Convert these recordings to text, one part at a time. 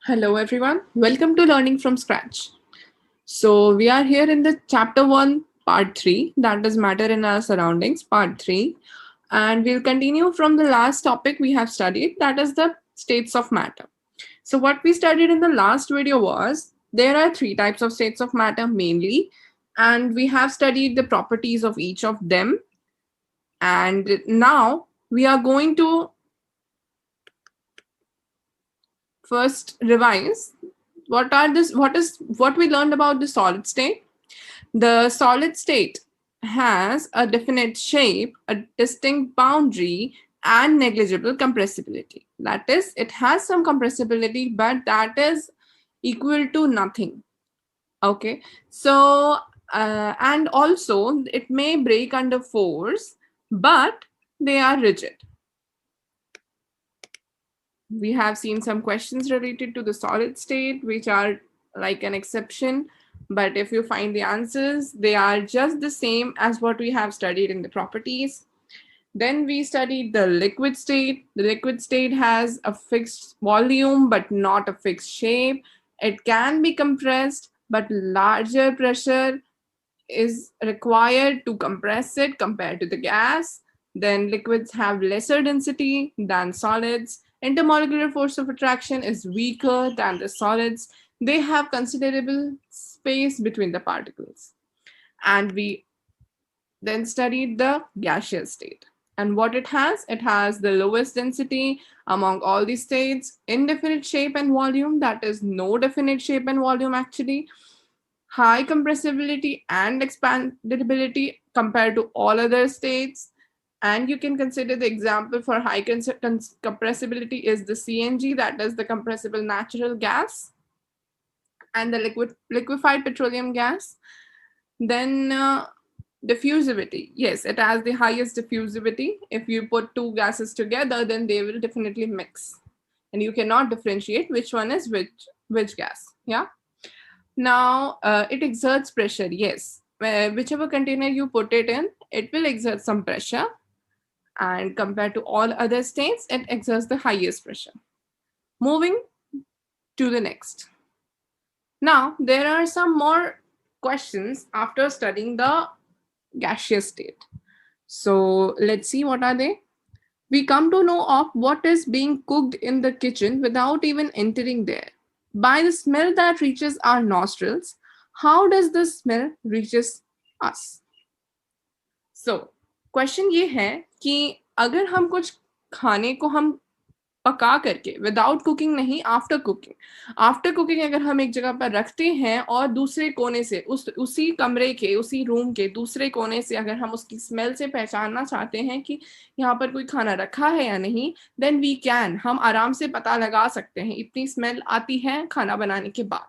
Hello, everyone. Welcome to Learning from Scratch. So, we are here in the chapter 1, part 3, that is Matter in Our Surroundings, part 3. And we'll continue from the last topic we have studied, that is the states of matter. So, what we studied in the last video was there are three types of states of matter mainly, and we have studied the properties of each of them. And now we are going to first revise what we learned about the solid state. The solid state has a definite shape, a distinct boundary, and negligible compressibility. That is, it has some compressibility, but that is equal to nothing. Okay, so and also it may break under force, but they are rigid. We have seen some questions related to the solid state, which are like an exception. But if you find the answers, they are just the same as what we have studied in the properties. Then we studied the liquid state. The liquid state has a fixed volume, but not a fixed shape. It can be compressed, but larger pressure is required to compress it compared to the gas. Then liquids have lesser density than solids. Intermolecular force of attraction is weaker than the solids. They have considerable space between the particles. And we then studied the gaseous state. And what it has the lowest density among all the states, indefinite shape and volume, that is no definite shape and volume actually, high compressibility and expandability compared to all other states. And you can consider the example for high compressibility is the CNG, that is the compressible natural gas, and the liquefied petroleum gas. Then diffusivity, yes, it has the highest diffusivity. If you put two gases together, then they will definitely mix, and you cannot differentiate which one is which gas. Yeah. Now, it exerts pressure, yes. Whichever container you put it in, it will exert some pressure. And compared to all other states, it exerts the highest pressure. Moving to the next. Now, there are some more questions after studying the gaseous state. So, let's see what are they. We come to know of what is being cooked in the kitchen without even entering there. By the smell that reaches our nostrils, how does the smell reaches us? So, question ये है कि अगर हम कुछ खाने को हम पका करके विदाउट कुकिंग नहीं, आफ्टर कुकिंग अगर हम एक जगह पर रखते हैं और दूसरे कोने से उसी कमरे के उसी रूम के दूसरे कोने से अगर हम उसकी स्मेल से पहचानना चाहते हैं कि यहाँ पर कोई खाना रखा है या नहीं, देन वी कैन, हम आराम से पता लगा सकते हैं। इतनी स्मेल आती है खाना बनाने के बाद,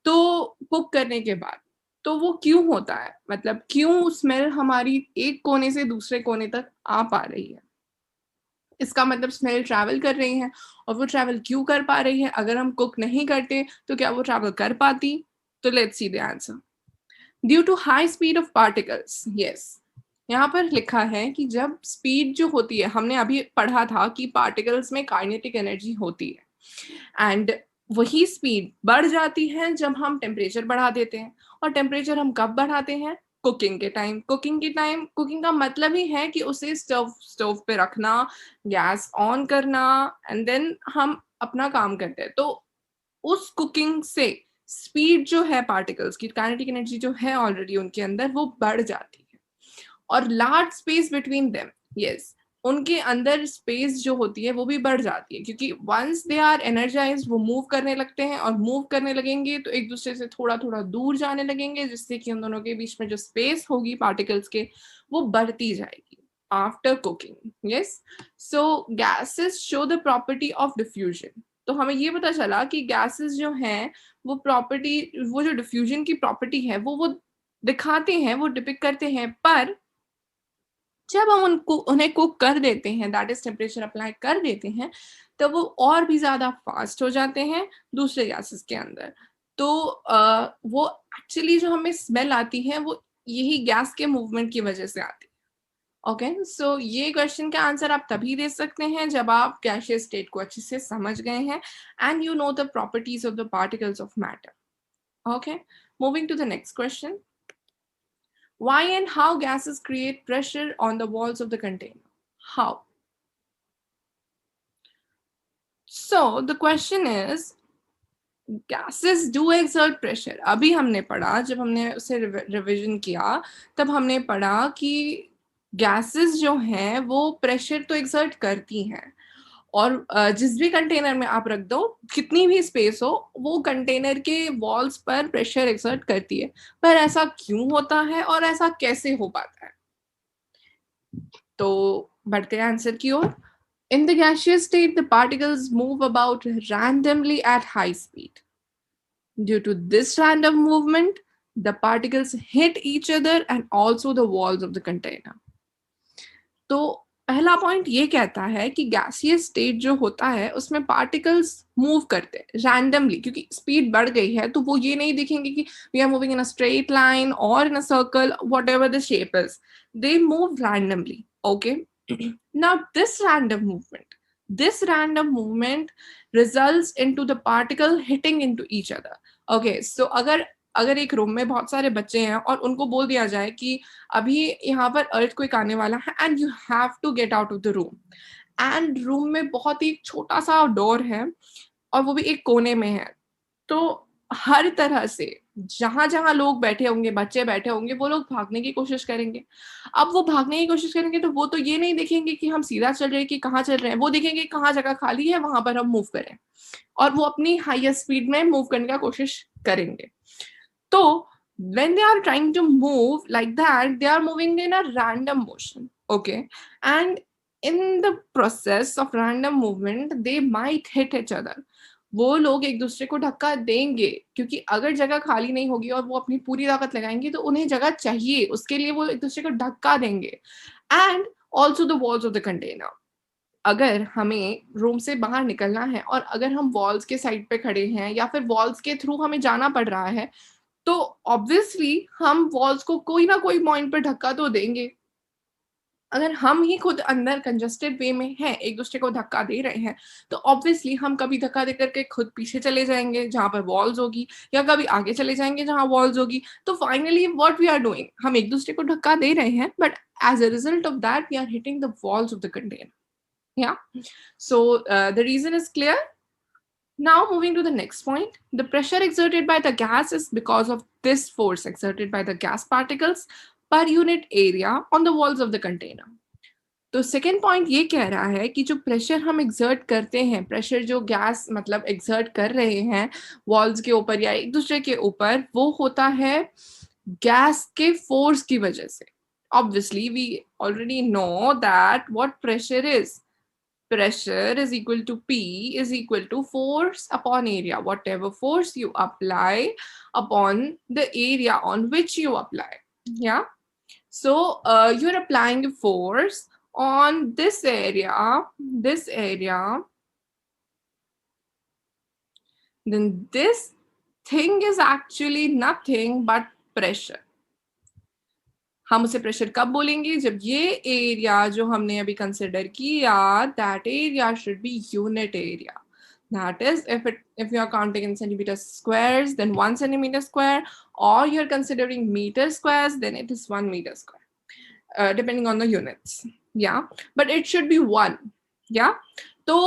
तो कुक करने के बाद। तो वो क्यों होता है, मतलब क्यों स्मेल हमारी एक कोने से दूसरे कोने तक आ पा रही है? इसका मतलब स्मेल ट्रैवल कर रही है, और वो ट्रैवल क्यों कर पा रही है? अगर हम कुक नहीं करते तो क्या वो ट्रैवल कर पाती? तो let's see the answer. Due to high speed of particles, yes. यहाँ पर लिखा है कि जब स्पीड जो होती है, हमने अभी पढ़ा था कि पार्टिकल्स में काइनेटिक एनर्जी होती है, एंड वही स्पीड बढ़ जाती है जब हम टेम्परेचर बढ़ा देते हैं। और टेम्परेचर हम कब बढ़ाते हैं? कुकिंग का मतलब ही है कि उसे स्टोव पे रखना, गैस ऑन करना, एंड देन हम अपना काम करते हैं। तो उस कुकिंग से स्पीड जो है पार्टिकल्स की, काइनेटिक एनर्जी जो है ऑलरेडी उनके अंदर, वो बढ़ जाती है। और large space between them, yes, उनके अंदर स्पेस जो होती है वो भी बढ़ जाती है, क्योंकि वंस दे आर एनर्जाइज्ड वो मूव करने लगते हैं, और मूव करने लगेंगे तो एक दूसरे से थोड़ा थोड़ा दूर जाने लगेंगे, जिससे कि उन दोनों के बीच में जो स्पेस होगी पार्टिकल्स के, वो बढ़ती जाएगी after cooking. Yes, so gases show the property of diffusion. तो हमें ये पता चला कि गैसेस जो हैं वो प्रॉपर्टी, वो जो डिफ्यूजन की प्रॉपर्टी है वो दिखाते हैं, वो डिपिक्ट करते हैं। पर जब हम उन्हें कुक कर देते हैं, दैट इज टेम्परेचर अप्लाई कर देते हैं, तो वो और भी ज्यादा फास्ट हो जाते हैं दूसरे गैसेस के अंदर। तो वो एक्चुअली जो हमें स्मेल आती है वो यही गैस के मूवमेंट की वजह से आती है। ओके, सो ये क्वेश्चन का आंसर आप तभी दे सकते हैं जब आप गैसियस स्टेट को अच्छे से समझ गए हैं and you know the properties of the particles of matter. Okay, moving to the next question, why and how gases create pressure on the walls of the container? How? So the question is, gases do exert pressure। अभी हमने पढ़ा, जब हमने उसे revision किया तब हमने पढ़ा कि गैसेस जो हैं वो प्रेशर तो एक्सर्ट करती हैं, और जिस भी कंटेनर में आप रख दो, कितनी भी स्पेस हो, वो कंटेनर के वॉल्स पर प्रेशर एक्सर्ट करती है। पर ऐसा क्यों होता है और ऐसा कैसे हो पाता है? तो बढ़ते हैं आंसर की ओर। In the gaseous state, the particles move about randomly at high speed. Due to this random movement, the particles hit each other and also the walls of the container. तो पहला पॉइंट ये कहता है कि gaseous state जो होता है उसमें पार्टिकल्स मूव करते हैं रैंडमली, क्योंकि स्पीड बढ़ गई है तो वो ये नहीं दिखेंगे कि we are moving in a straight line और in a circle, whatever the shape is, they move randomly. Okay, now this random movement results into the particle hitting into each other। okay, so अगर एक room में बहुत सारे बच्चे हैं और उनको बोल दिया जाए कि अभी यहाँ पर अर्थक्वेक आने वाला है and you have to get out of the room, and room में बहुत ही छोटा सा डोर है और वो भी एक कोने में है, तो हर तरह से जहां जहां लोग बैठे होंगे, बच्चे बैठे होंगे, वो लोग भागने की कोशिश करेंगे। अब वो भागने की कोशिश करेंगे तो वो तो ये नहीं देखेंगे कि हम सीधा चल रहे हैं कि कहाँ चल रहे हैं, वो देखेंगे कहाँ जगह खाली है वहां पर हम मूव करें, और वो अपनी हाईएस्ट स्पीड में मूव करने का कोशिश करेंगे। तो when they are trying to move like that, they are moving in a random motion, okay, and in the process of random movement they might hit each other। वो लोग एक दूसरे को धक्का देंगे, क्योंकि अगर जगह खाली नहीं होगी और वो अपनी पूरी ताकत लगाएंगे तो उन्हें जगह चाहिए, उसके लिए वो एक दूसरे को धक्का देंगे। And also the walls of the container, अगर हमें रूम से बाहर निकलना है और अगर हम वॉल्स के साइड पे खड़े हैं या फिर वॉल्स के थ्रू हमें जाना पड़ रहा है, तो ऑब्वियसली हम वॉल्स को कोई ना कोई पॉइंट पर धक्का तो देंगे। अगर हम ही खुद अंदर कंजस्टेड वे में हैं, एक दूसरे को धक्का दे रहे हैं, तो ऑब्वियसली हम कभी धक्का देकर के खुद पीछे चले जाएंगे जहां पर वॉल्स होगी, या कभी आगे चले जाएंगे जहां वॉल्स होगी। तो finally what we are doing, हम एक दूसरे को धक्का दे रहे हैं, but as a result of that we are hitting the walls of the container. Yeah, so the reason is clear. Now moving to the next point, the pressure exerted by the gas is because of this force exerted by the gas particles per unit area on the walls of the container। तो second point ये कह रहा है कि जो pressure हम exert करते हैं, प्रेशर जो गैस मतलब एक्सर्ट कर रहे हैं वॉल्स के ऊपर या एक दूसरे के ऊपर, वो होता है गैस के फोर्स की वजह से। Obviously we already know that what pressure is. Pressure is equal to P is equal to force upon area, whatever force you apply upon the area on which you apply। Yeah, so you're applying a force on this area, then this thing is actually nothing but pressure। हम उसे pressure कब बोलेंगे, जब ये area जो हमने अभी consider किया, that area should be unit area. That is, if you are counting in centimeter squares, then 1 centimeter square, or you're considering meter squares, then it is 1 meter square, depending on the units। Yeah, but it should be 1। Yeah, तो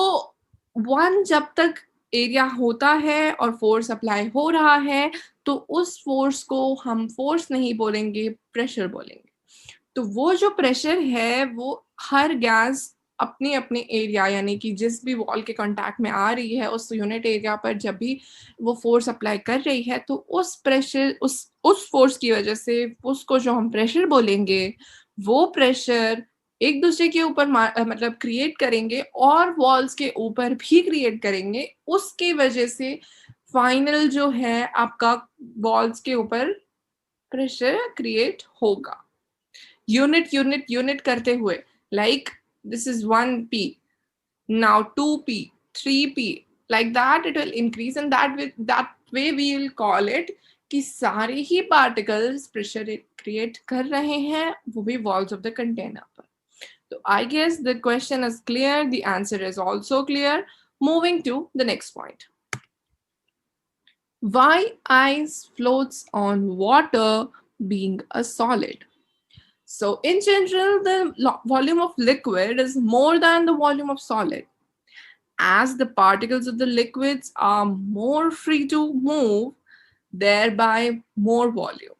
1 जब तक area होता है और force apply हो रहा है, तो उस फोर्स को हम फोर्स नहीं बोलेंगे, प्रेशर बोलेंगे। तो वो जो प्रेशर है वो हर गैस अपने अपने एरिया, यानी कि जिस भी वॉल के कांटेक्ट में आ रही है उस यूनिट एरिया पर जब भी वो फोर्स अप्लाई कर रही है, तो उस प्रेशर उस फोर्स की वजह से उसको जो हम प्रेशर बोलेंगे, वो प्रेशर एक दूसरे के ऊपर मतलब क्रिएट करेंगे और वॉल्स के ऊपर भी क्रिएट करेंगे। उसके वजह से फाइनल जो है आपका वॉल्स के ऊपर प्रेशर क्रिएट होगा। यूनिट यूनिट यूनिट करते हुए, like this is 1p, now 2p, 3p, like that it will increase, and that way we will call it कि सारे ही पार्टिकल्स प्रेशर क्रिएट कर रहे हैं, वो भी वॉल्स ऑफ द कंटेनर पर। So I guess the question is clear. The answer is also clear. Moving to the next point. Why ice floats on water being a solid? So in general, the volume of liquid is more than the volume of solid. As the particles of the liquids are more free to move, thereby more volume.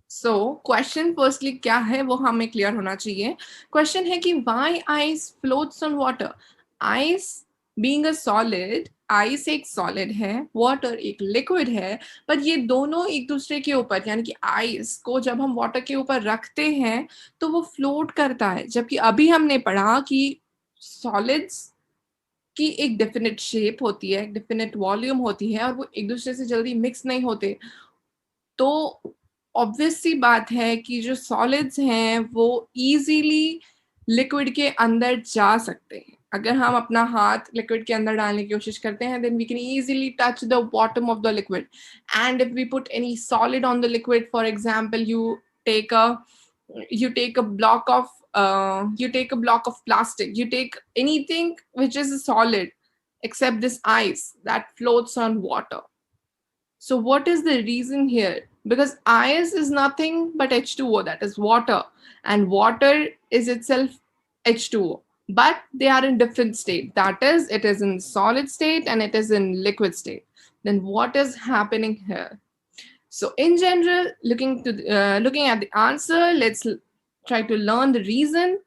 So question firstly क्या है वो हमें clear होना चाहिए. Question है कि why ice floats on water? Ice being a solid, ice एक solid है, water एक liquid है, पर ये दोनों एक दूसरे के ऊपर यानी कि ice को जब हम water के ऊपर रखते हैं तो वो float करता है, जबकि अभी हमने पढ़ा कि solids की एक डेफिनेट शेप होती है, एक डेफिनेट वॉल्यूम होती है और वो एक दूसरे से जल्दी मिक्स नहीं होते. तो ऑब्वियस सी बात है कि जो सॉलिड्स हैं वो इजीली लिक्विड के अंदर जा सकते हैं. अगर हम अपना हाथ लिक्विड के अंदर डालने की कोशिश करते हैं then we can easily touch the bottom of the liquid. And if we put any solid on the liquid, for example take a you take a block of you take a block of plastic, you take anything which is a solid except this ice that floats on water. So what is the reason here? Because ice is nothing but H2O, that is water, and water is itself H2O. But they are in different state. That is, it is in solid state and it is in liquid state. Then what is happening here? So in general, looking at the answer, let's try to learn the reason.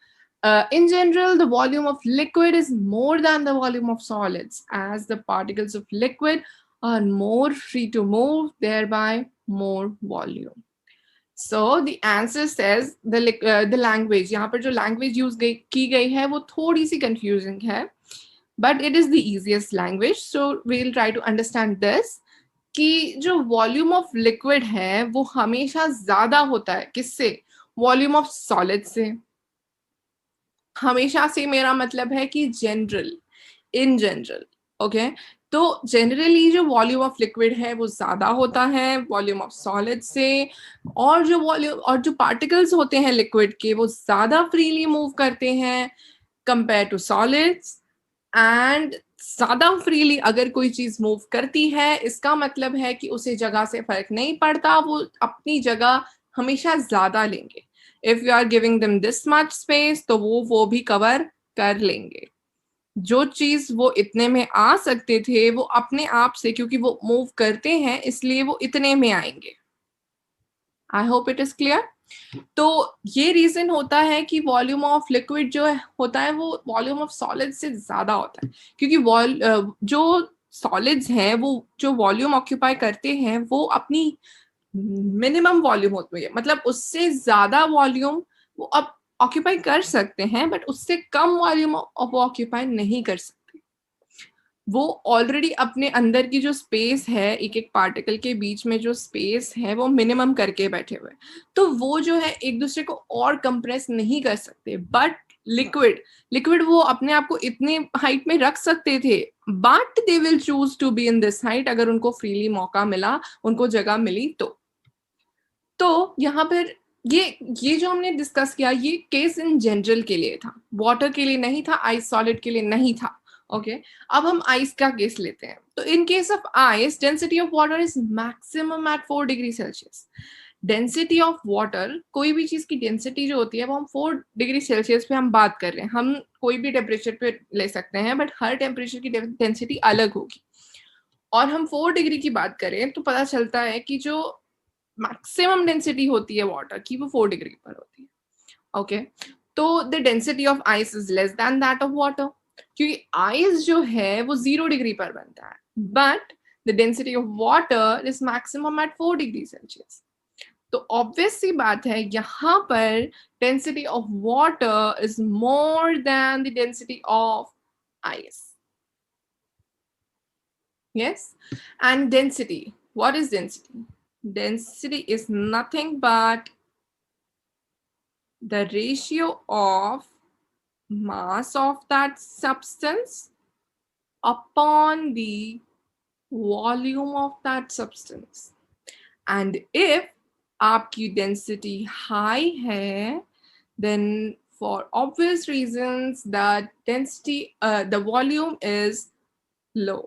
In general, the volume of liquid is more than the volume of solids, as the particles of liquid are more free to move, thereby more volume. So the answer says the language. यहाँ पर जो language use की गई है वो थोड़ी सी confusing है, but it is the easiest language. So we'll try to understand this. कि जो वॉल्यूम ऑफ लिक्विड है वो हमेशा ज्यादा होता है किससे? वॉल्यूम ऑफ सॉलिड से. हमेशा से मेरा मतलब है कि जनरल, इन जनरल. ओके, तो जनरली जो वॉल्यूम ऑफ लिक्विड है वो ज्यादा होता है वॉल्यूम ऑफ सॉलिड से, और जो पार्टिकल्स होते हैं लिक्विड के वो ज्यादा फ्रीली मूव करते हैं कंपेयर टू सॉलिड्स. एंड ज्यादा फ्रीली अगर कोई चीज मूव करती है इसका मतलब है कि उसे जगह से फर्क नहीं पड़ता, वो अपनी जगह हमेशा ज्यादा लेंगे. If you are giving them this much space तो वो भी कवर कर लेंगे. जो चीज वो इतने में आ सकते थे वो अपने आप से, क्योंकि वो मूव करते हैं इसलिए वो इतने में आएंगे. I hope it is clear. तो ये रीजन होता है कि वॉल्यूम ऑफ लिक्विड जो होता है वो वॉल्यूम ऑफ सॉलिड से ज्यादा होता है, क्योंकि जो सॉलिड्स हैं वो जो वॉल्यूम ऑक्यूपाई करते हैं वो अपनी मिनिमम वॉल्यूम होती है, मतलब उससे ज्यादा वॉल्यूम वो अब ऑक्यूपाई कर सकते हैं बट उससे कम वॉल्यूम वो ऑक्यूपाई नहीं कर सकते. वो ऑलरेडी अपने अंदर की जो स्पेस है एक एक पार्टिकल के बीच में जो स्पेस है वो मिनिमम करके बैठे हुए, तो वो जो है एक दूसरे को और कंप्रेस नहीं कर सकते. बट लिक्विड वो अपने आप को इतने हाइट में रख सकते थे, but they will choose to be in this height अगर उनको फ्रीली मौका मिला, उनको जगह मिली तो यहाँ पर ये जो हमने डिस्कस किया ये केस इन जनरल के लिए था, वाटर के लिए नहीं था, आइस सॉलिड के लिए नहीं था. ओके, अब हम आइस का केस लेते हैं. तो in case of ice density of water is maximum at 4 degree Celsius. Density of water, कोई भी चीज की डेंसिटी जो होती है वो हम 4 डिग्री सेल्सियस पे हम बात कर रहे हैं. हम कोई भी टेम्परेचर पे ले सकते हैं बट हर टेम्परेचर की डेंसिटी अलग होगी. और हम 4 डिग्री की बात करें तो पता चलता है कि जो मैक्सिमम डेंसिटी होती है वाटर की वो 4 डिग्री पर होती है. ओके, तो the density of ice is less than that of water, क्योंकि आइस जो है वो 0 डिग्री पर बनता है, but the density of water is maximum at 4 degree Celsius. तो ऑब्वियस सी बात है यहाँ पर density of water is more than the density of ice. Yes, and density. What is density? Density is nothing but the ratio of mass of that substance upon the volume of that substance. And if आपकी density high है then for obvious reasons the density, the volume is low.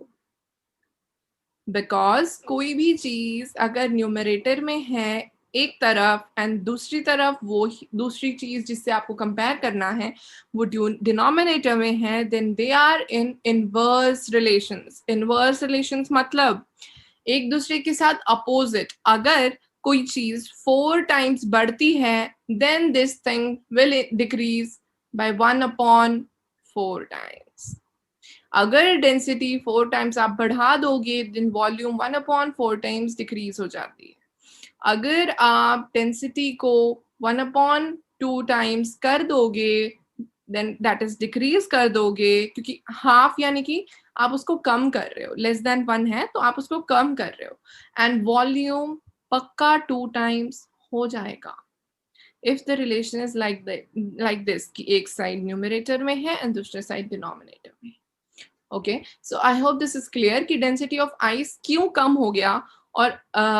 Because कोई भी चीज अगर numerator में है एक तरफ एंड दूसरी तरफ वो दूसरी चीज जिससे आपको कंपेयर करना है वो डिनोमिनेटर में है, then they are in inverse relations. Inverse relations मतलब एक दूसरे के साथ अपोजिट. अगर कोई चीज 4 टाइम्स बढ़ती है then this thing will decrease by 1/4 times. अगर डेंसिटी 4 टाइम्स आप बढ़ा दोगे देन वॉल्यूम 1/4 टाइम्स डिक्रीज हो जाती है. अगर आप डेंसिटी को 1/2 टाइम्स कर दोगे देन दैट इज डिक्रीज कर दोगे, क्योंकि हाफ यानी कि आप उसको कम कर रहे हो, लेस देन 1 है तो आप उसको कम कर रहे हो, एंड वॉल्यूम पक्का 2 टाइम्स हो जाएगा. If the relation is like this कि एक साइड न्यूमरेटर में है एंड दूसरे साइड डिनोमिनेटर में. Okay, so I hope this is clear कि डेंसिटी ऑफ आइस क्यों कम हो गया और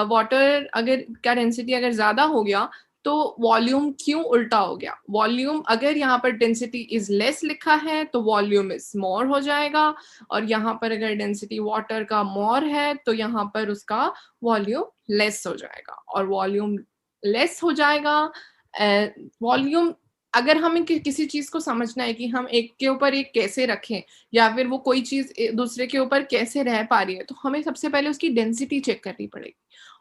वाटर अगर का डेंसिटी अगर ज्यादा हो गया तो वॉल्यूम क्यों उल्टा हो गया. वॉल्यूम अगर यहाँ पर डेंसिटी इज लेस लिखा है तो वॉल्यूम इज मोर हो जाएगा, और यहाँ पर अगर डेंसिटी वाटर का मोर है तो यहाँ पर उसका वॉल्यूम लेस हो जाएगा. और वॉल्यूम लेस हो जाएगा, वॉल्यूम अगर हमें किसी चीज को समझना है कि हम एक के ऊपर एक कैसे रखें या फिर वो कोई चीज दूसरे के ऊपर कैसे रह पा रही है, तो हमें सबसे पहले उसकी डेंसिटी चेक करनी पड़ेगी.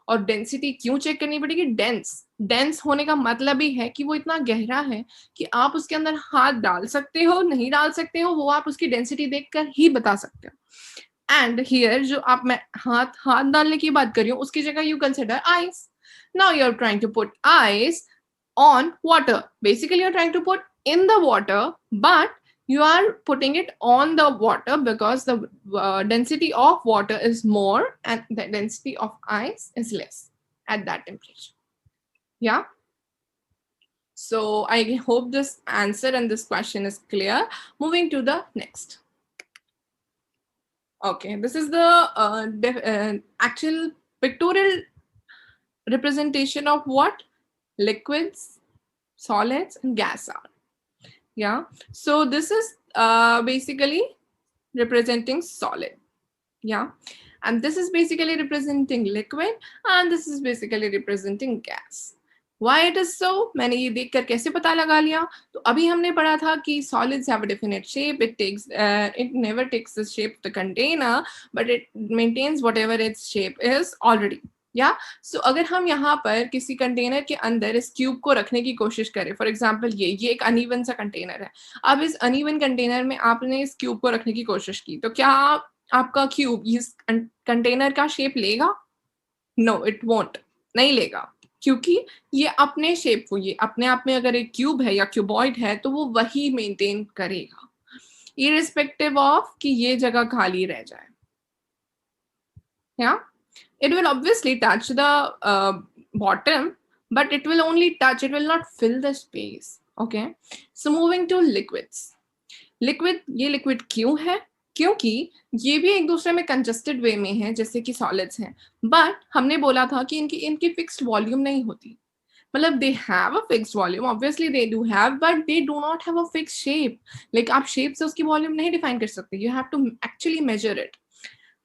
और डेंसिटी क्यों चेक करनी पड़ेगी? डेंस होने का मतलब ही है कि वो इतना गहरा है कि आप उसके अंदर हाथ डाल सकते हो, नहीं डाल सकते हो, वो आप उसकी डेंसिटी देखकर ही बता सकते हो. एंड हियर जो आप मैं हाथ डालने की बात कर रही हूँ उसकी जगह you consider ice. Now you are trying to put ice on water. Basically you're trying to put in the water, but you are putting it on the water because the density of water is more and the density of ice is less at that temperature. Yeah, so I hope this answer and this question is clear. Moving to the next. Okay, this is the actual pictorial representation of what liquids, solids and gas are. Yeah, so this is basically representing solid. Yeah, and this is basically representing liquid and this is basically representing gas. Why it is so? मैंने ये देखकर कैसे पता लगा लिया? तो अभी हमने पढ़ा था कि solids have a definite shape. It never takes the shape of the container, but it maintains whatever its shape is already. या सो अगर हम यहाँ पर किसी कंटेनर के अंदर इस क्यूब को रखने की कोशिश करें, फॉर एग्जांपल ये एक अनइवन सा कंटेनर है. अब इस अनइवन कंटेनर में आपने इस क्यूब को रखने की कोशिश की, तो क्या आपका क्यूब इस कंटेनर का शेप लेगा? नो, इट वोंट, नहीं लेगा, क्योंकि ये अपने शेप को, ये अपने आप में अगर एक क्यूब है या क्यूबॉइड है तो वो वही मेंटेन करेगा इररिस्पेक्टिव ऑफ कि ये जगह खाली रह जाए. या it will obviously touch the bottom, but it will only touch, it will not fill the space. Okay, so moving to liquids. ये लिक्विड क्यों है? क्योंकि ये भी एक दूसरे में कंजस्टेड वे में है जैसे कि सॉलिड्स हैं, बट हमने बोला था कि इनकी फिक्स्ड वॉल्यूम नहीं होती. मतलब they have a fixed volume, obviously they do have, but they do not have a fixed shape. Like आप शेप से उसकी वॉल्यूम नहीं डिफाइन कर सकते, you have to actually measure it.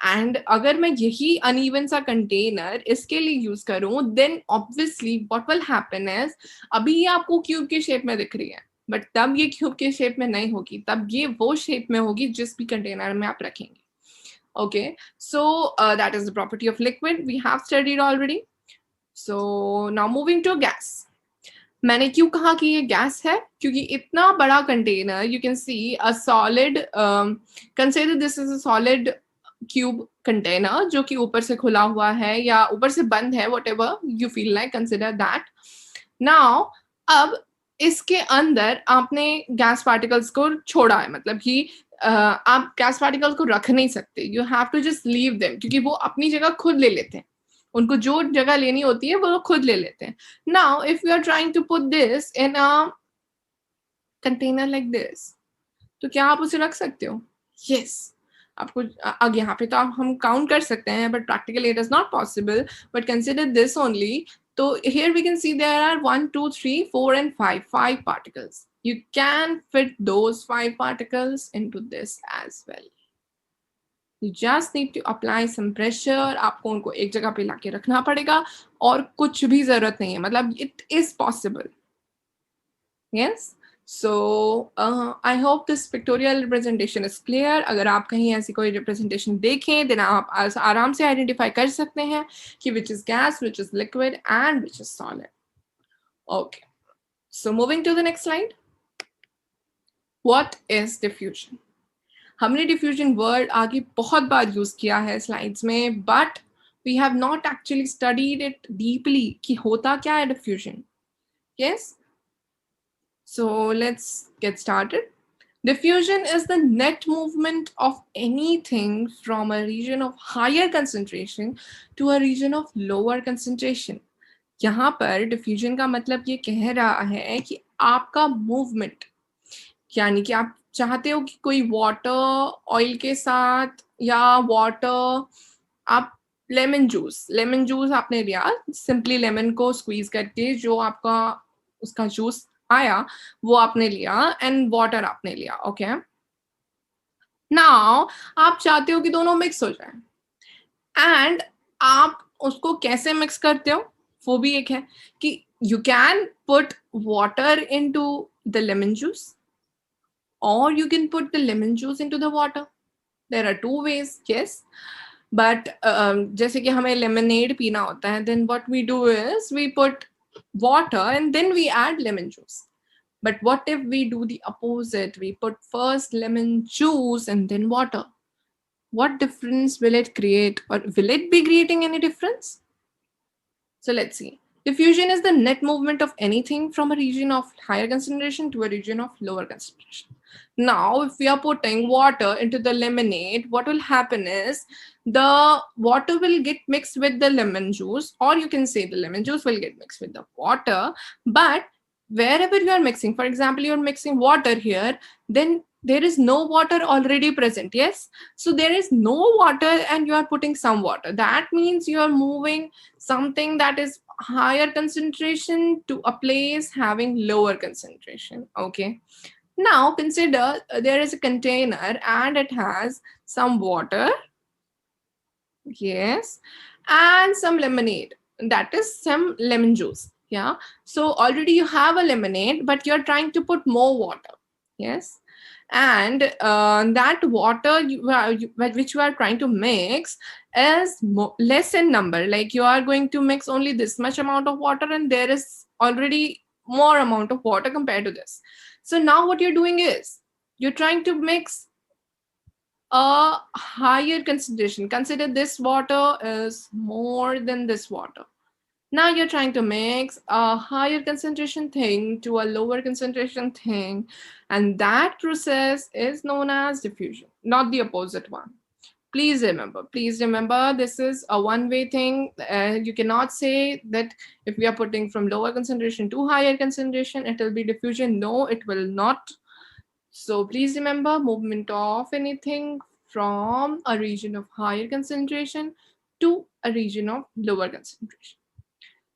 And अगर मैं यही अनइवन सा कंटेनर इसके लिए यूज करूं then obviously what will happen is, अभी ये आपको क्यूब के शेप में दिख रही है बट तब ये क्यूब के शेप में नहीं होगी, तब ये वो शेप में होगी जिस भी कंटेनर में आप रखेंगे. Okay, so that is the property of liquid we have studied already. So now moving to gas. मैंने क्यों कहा कि ये गैस है? क्योंकि इतना बड़ा container, you can see a solid, consider this is a solid cube container जो कि ऊपर से खुला हुआ है या ऊपर से बंद है, whatever you feel like, consider that. Now अब इसके अंदर आपने गैस पार्टिकल्स को छोड़ा है, मतलब कि आप गैस पार्टिकल्स को रख नहीं सकते, you have to just leave them, क्योंकि वो अपनी जगह खुद ले लेते हैं, उनको जो जगह लेनी होती है वो खुद ले लेते हैं. Now if you are trying to put this in a container like this, तो क्या आप उसे रख सकते हो? यस, आपको अब यहाँ पे तो हम काउंट कर सकते हैं but practically it is not possible. But consider this only, So here we can see there are 1, 2, 3, 4, and 5 particles. You can fit those 5 particles into this as well. You just need to apply some pressure. आपको उनको एक जगह पे लाके रखना पड़ेगा और कुछ भी जरूरत नहीं है, मतलब it is possible. Yes. So I hope this pictorial representation is clear. अगर आप कहीं ऐसी कोई representation देखें, then आप आराम से identify कर सकते हैं कि which is gas, which is liquid, and which is solid. Okay. So moving to the next slide. What is diffusion? हमने diffusion word आगे बहुत बार use किया है slides में, but we have not actually studied it deeply कि होता क्या है diffusion. Yes. So let's get started. Diffusion is the net movement of anything from a region of higher concentration to a region of lower concentration. यहाँ पर diffusion का मतलब ये कह रहा है कि आपका movement, यानी कि आप चाहते हो कि कोई water oil के साथ या water, आप लेमन जूस आपने लिया, सिंपली लेमन को स्क्वीज करके जो आपका उसका जूस आया वो आपने लिया, एंड वाटर आपने लिया. ओके, नाउ आप चाहते हो कि दोनों मिक्स हो जाए, एंड आप उसको कैसे मिक्स करते हो वो भी एक है कि you can put water into the lemon juice or you can put the lemon juice into the water. There are 2 ways, yes. But जैसे कि हमें lemonade पीना होता है, then what we do is we put water and then we add lemon juice. But what if we do the opposite? We put first lemon juice and then water. What difference will it create, or will it be creating any difference? So let's see. Diffusion is the net movement of anything from a region of higher concentration to a region of lower concentration. Now, if we are putting water into the lemonade, what will happen is the water will get mixed with the lemon juice, or you can say the lemon juice will get mixed with the water. But wherever you are mixing, for example, you're mixing water here, then there is no water already present. Yes. So there is no water and you are putting some water. That means you are moving something that is higher concentration to a place having lower concentration. Okay. Now consider there is a container and it has some water. Yes. And some lemonade. That is some lemon juice. Yeah. So already you have a lemonade, but you're trying to put more water. Yes. And that water which you are trying to mix is less in number. Like you are going to mix only this much amount of water and there is already more amount of water compared to this. So now what you're doing is you're trying to mix a higher concentration. Consider this water is more than this water. Now you're trying to mix a higher concentration thing to a lower concentration thing. And that process is known as diffusion, not the opposite one. Please remember, this is a one-way thing. You cannot say that if we are putting from lower concentration to higher concentration, it will be diffusion. No, it will not. So please remember, movement of anything from a region of higher concentration to a region of lower concentration.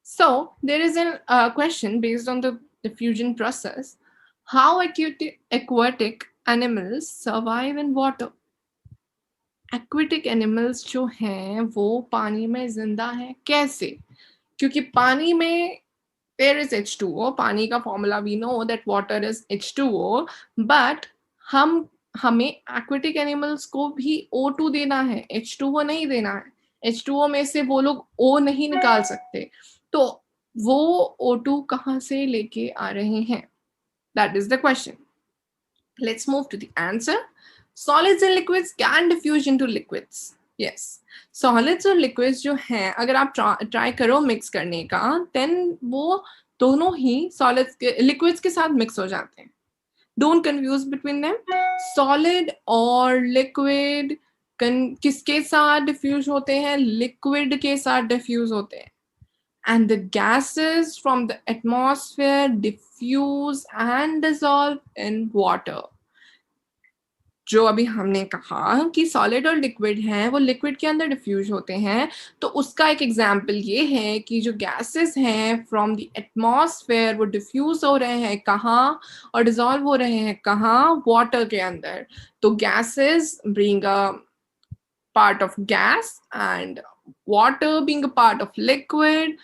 So there is a question based on the diffusion process. How aquatic animals survive in water? Aquatic animals जो हैं वो पानी में जिंदा हैं कैसे? क्योंकि पानी में there is H2O. पानी का formula we know that water is H2O. But हमें aquatic animals को भी O2 देना है, H2O नहीं देना है. H2O में से वो लोग O नहीं निकाल सकते. तो वो O2 कहाँ से लेके आ रहे हैं? That is the question. Let's move to the answer. Solids and liquids can diffuse into liquids. Yes. Solids और liquids जो हैं, अगर आप try करो mix करने का, then वो दोनों ही solids liquids के साथ mix हो जाते हैं. Don't confuse between them. Solid और liquid किसके साथ diffuse होते हैं? Liquid के साथ diffuse होते हैं. And the gases from the atmosphere diffuse and dissolve in water. जो अभी हमने कहा कि सॉलिड और लिक्विड हैं वो लिक्विड के अंदर डिफ्यूज होते हैं, तो उसका एक एग्जांपल ये है कि जो गैसेस हैं फ्रॉम द एटमॉस्फेयर वो डिफ्यूज हो रहे हैं कहाँ और डिसॉल्व हो रहे हैं कहाँ, वाटर के अंदर. तो gases being a part of gas and water being a part of liquid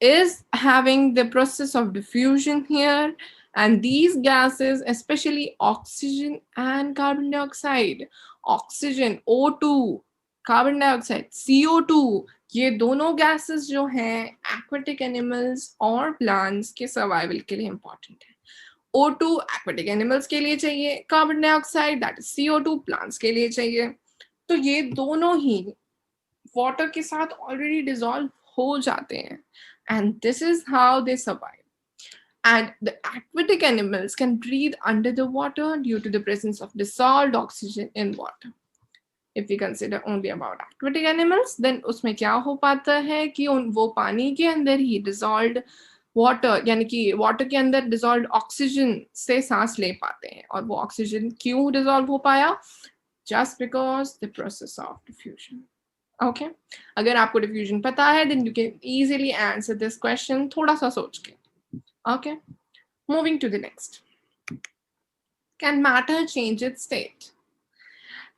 is having the process of diffusion here, and these gases, especially oxygen and carbon dioxide, oxygen O2, carbon dioxide CO2, ये दोनों gases जो हैं aquatic animals और plants के survival के लिए important है. O2 aquatic animals के लिए चाहिए, carbon dioxide that is CO2 plants के लिए चाहिए. तो ये दोनों ही water के साथ already dissolve हो जाते हैं, and this is how they survive. And the aquatic animals can breathe under the water due to the presence of dissolved oxygen in water. If we consider only about aquatic animals, then उसमें क्या हो पाता है कि वो पानी के अंदर ही dissolved water यानी कि water के अंदर dissolved oxygen से सांस ले पाते हैं. और वो oxygen क्यों dissolve हो पाया? Just because the process of diffusion. Okay, अगर आपको diffusion पता है then you can easily answer this question थोड़ा सा सोच के. Okay, moving to the next. Can matter change its state?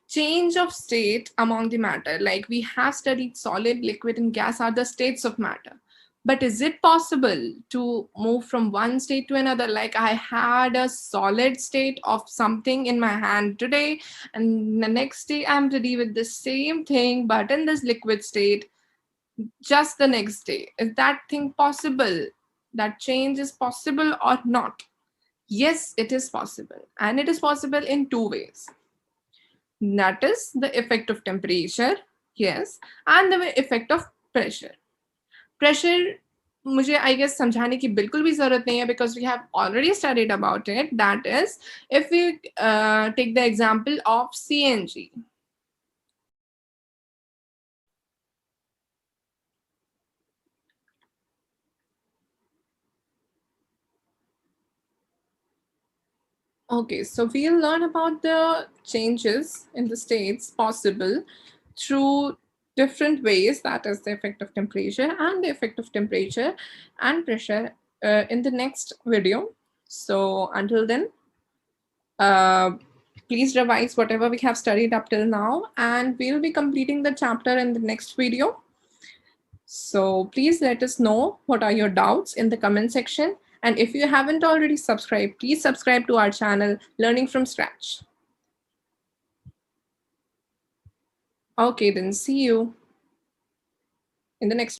Change of state among the matter, like we have studied solid, liquid, and gas are the states of matter. But is it possible to move from one state to another? Like I had a solid state of something in my hand today, and the next day I'm ready with the same thing, but in this liquid state, just the next day. Is that thing possible? That change is possible or not? Yes, it is possible. And it is possible in two ways. That is the effect of temperature, yes, and the effect of pressure. Pressure, मुझे I guess समझाने की बिल्कुल भी जरूरत नहीं है because we have already studied about it. That is, if we take the example of CNG. Okay, so we'll learn about the changes in the states possible through different ways, that is the effect of temperature and the effect of temperature and pressure in the next video. So until then, please revise whatever we have studied up till now, and we'll be completing the chapter in the next video. So please let us know what are your doubts in the comment section. And if you haven't already subscribed, please subscribe to our channel, Learning from Scratch. Okay, then see you in the next